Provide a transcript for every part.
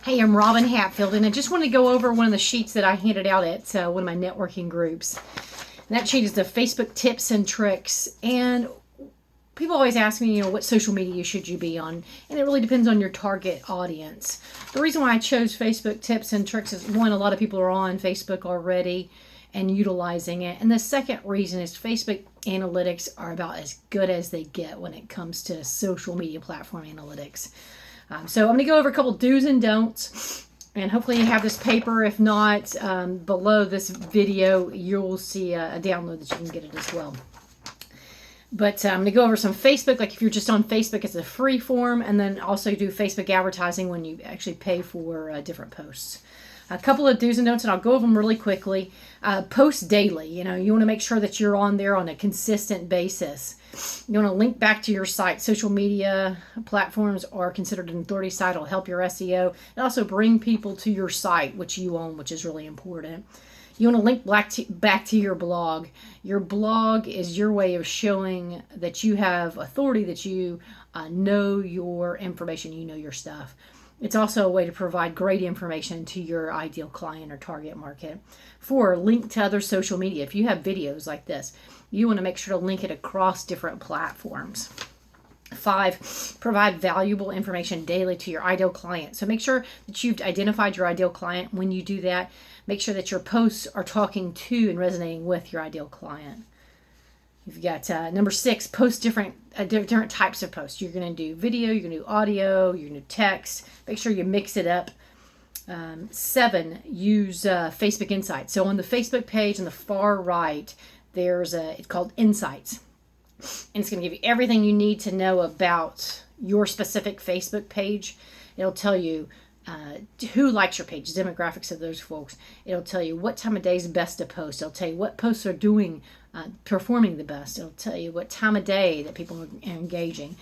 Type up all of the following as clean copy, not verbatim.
Hey, I'm Robin Hatfield, and I just want to go over one of the sheets that I handed out at one of my networking groups. And that sheet is the Facebook tips and tricks. And people always ask me, what social media should you be on? And it really depends on your target audience. The reason why I chose Facebook tips and tricks is, one, a lot of people are on Facebook already and utilizing it. And the second reason is Facebook analytics are about as good as they get when it comes to social media platform analytics. So I'm going to go over a couple do's and don'ts, and hopefully you have this paper. If not, below this video, you'll see a download that you can get it as well. But I'm going to go over some Facebook, like if you're just on Facebook, it's a free form, and then also do Facebook advertising when you actually pay for different posts. A couple of do's and don'ts, and I'll go over them really quickly. Post daily. You want to make sure that you're on there on a consistent basis. You want to link back to your site. Social media platforms are considered an authority site. It'll help your SEO. And also bring people to your site, which you own, which is really important. You want to link back to your blog. Your blog is your way of showing that you have authority, that you know your information, you know your stuff. It's also a way to provide great information to your ideal client or target market. 4, link to other social media. If you have videos like this, you want to make sure to link it across different platforms. 5, provide valuable information daily to your ideal client. So make sure that you've identified your ideal client. When you do that, make sure that your posts are talking to and resonating with your ideal client. You've got number 6, post different types of posts. You're going to do video, you're going to do audio, you're going to do text. Make sure you mix it up. 7, use Facebook Insights. So on the Facebook page on the far right, it's called Insights. And it's going to give you everything you need to know about your specific Facebook page. It'll tell you who likes your page, demographics of those folks. It'll tell you what time of day is best to post. It'll tell you what posts are performing the best. It'll tell you what time of day that people are engaging.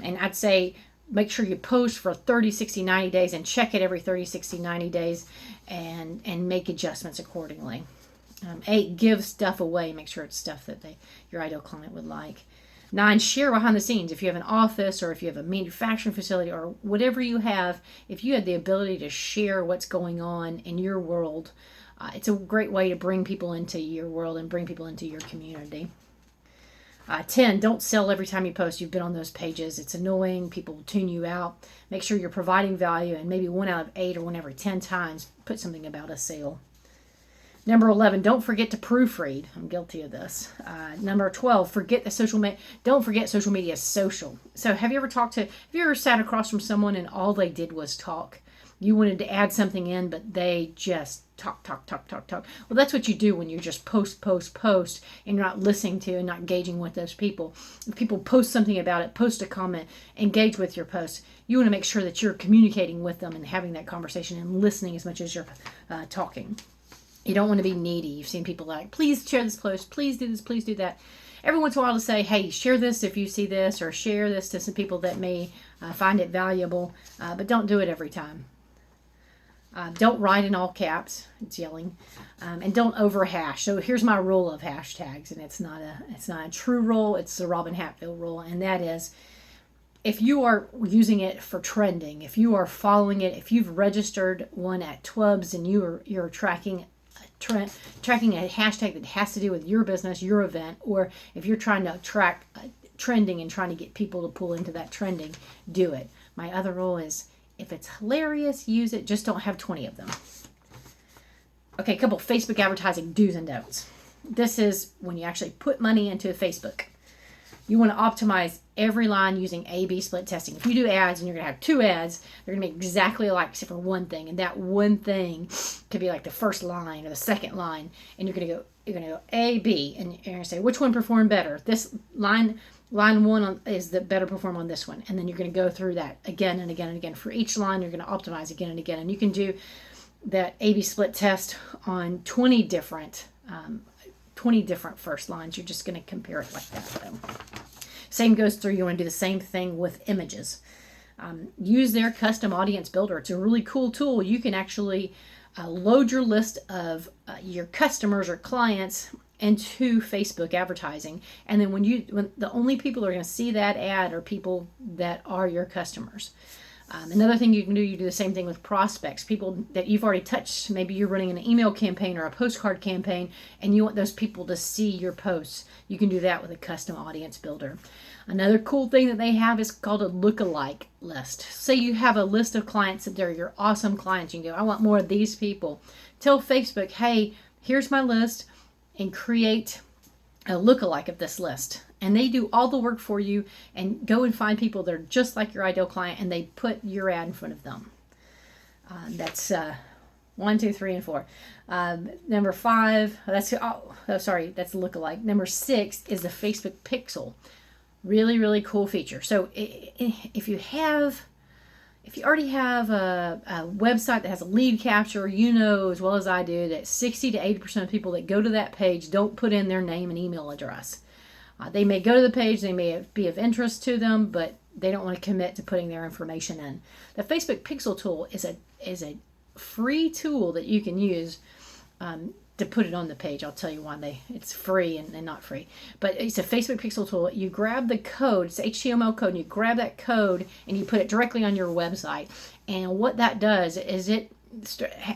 And I'd say make sure you post for 30, 60, 90 days and check it every 30, 60, 90 days and make adjustments accordingly. 8, give stuff away. Make sure it's stuff that your ideal client would like. 9, share behind the scenes. If you have an office or if you have a manufacturing facility or whatever you have, if you have the ability to share what's going on in your world, it's a great way to bring people into your world and bring people into your community. 10, don't sell every time you post. You've been on those pages. It's annoying. People will tune you out. Make sure you're providing value, and maybe 1 out of 8 or 1 every 10 times, put something about a sale. Number 11, don't forget to proofread. I'm guilty of this. Number 12, don't forget social media is social. So have you ever sat across from someone and all they did was talk? You wanted to add something in, but they just talk. Well, that's what you do when you just post, and you're not listening to and not engaging with those people. If people post something about it, post a comment, engage with your post, you want to make sure that you're communicating with them and having that conversation and listening as much as you're talking. You don't want to be needy. You've seen people like, please share this post, please do this, please do that. Every once in a while to say, hey, share this if you see this, or share this to some people that may find it valuable, but don't do it every time. Don't write in all caps. It's yelling. And don't overhash. So here's my rule of hashtags, and it's not a true rule. It's the Robin Hatfield rule, and that is, if you are using it for trending, if you are following it, if you've registered one at Twubs and you're tracking a hashtag that has to do with your business, your event, or if you're trying to track trending and trying to get people to pull into that trending, do it. My other rule is, if it's hilarious, use it. Just don't have 20 of them. Okay, a couple Facebook advertising do's and don'ts. This is when you actually put money into Facebook. You want to optimize every line using A/B split testing. If you do ads and you're going to have 2 ads, they're going to be exactly alike except for one thing. And that one thing could be like the first line or the second line. And you're going to go A, B. And you're going to say, which one performed better? This line 1 is the better perform on this one. And then you're going to go through that again and again and again. For each line, you're going to optimize again and again. And you can do that A/B split test on 20 different first lines. You're just going to compare it like that, though. Same goes through, you want to do the same thing with images. Use their custom audience builder. It's a really cool tool. You can actually load your list of your customers or clients into Facebook advertising. And then when the only people who are going to see that ad are people that are your customers. Another thing you can do, you do the same thing with prospects, people that you've already touched. Maybe you're running an email campaign or a postcard campaign, and you want those people to see your posts. You can do that with a custom audience builder. Another cool thing that they have is called a lookalike list. Say you have a list of clients that they're your awesome clients. You can go, I want more of these people. Tell Facebook, hey, here's my list, and create a lookalike of this list. And they do all the work for you and go and find people that are just like your ideal client, and they put your ad in front of them. That's 1, 2, 3, and 4. Number 5, that's lookalike. Number 6 is the Facebook Pixel. Really, really cool feature. So if you already have a website that has a lead capture, you know as well as I do that 60 to 80% of people that go to that page don't put in their name and email address. They may go to the page, they may be of interest to them, but they don't want to commit to putting their information in. The Facebook Pixel tool is a free tool that you can use to put it on the page. I'll tell you why it's free and not free. But it's a Facebook Pixel tool. You grab the code, it's HTML code, and you grab that code and you put it directly on your website. And what that does is it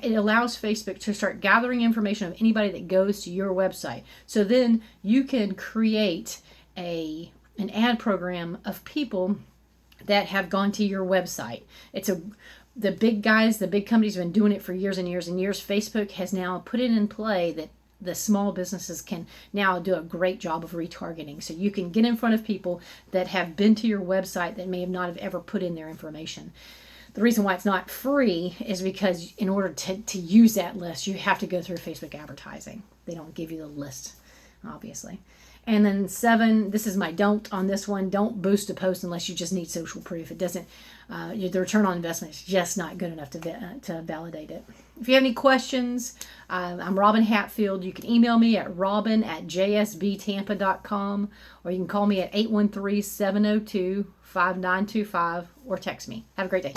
allows Facebook to start gathering information of anybody that goes to your website. So then you can create an ad program of people that have gone to your website. The big guys, the big companies have been doing it for years and years and years. Facebook has now put it in play that the small businesses can now do a great job of retargeting. So you can get in front of people that have been to your website that may not have ever put in their information. The reason why it's not free is because in order to use that list, you have to go through Facebook advertising. They don't give you the list, obviously. And then 7, this is my don't on this one. Don't boost a post unless you just need social proof. It doesn't, the return on investment is just not good enough to validate it. If you have any questions, I'm Robin Hatfield. You can email me at robin@jsbtampa.com, or you can call me at 813-702-5925 or text me. Have a great day.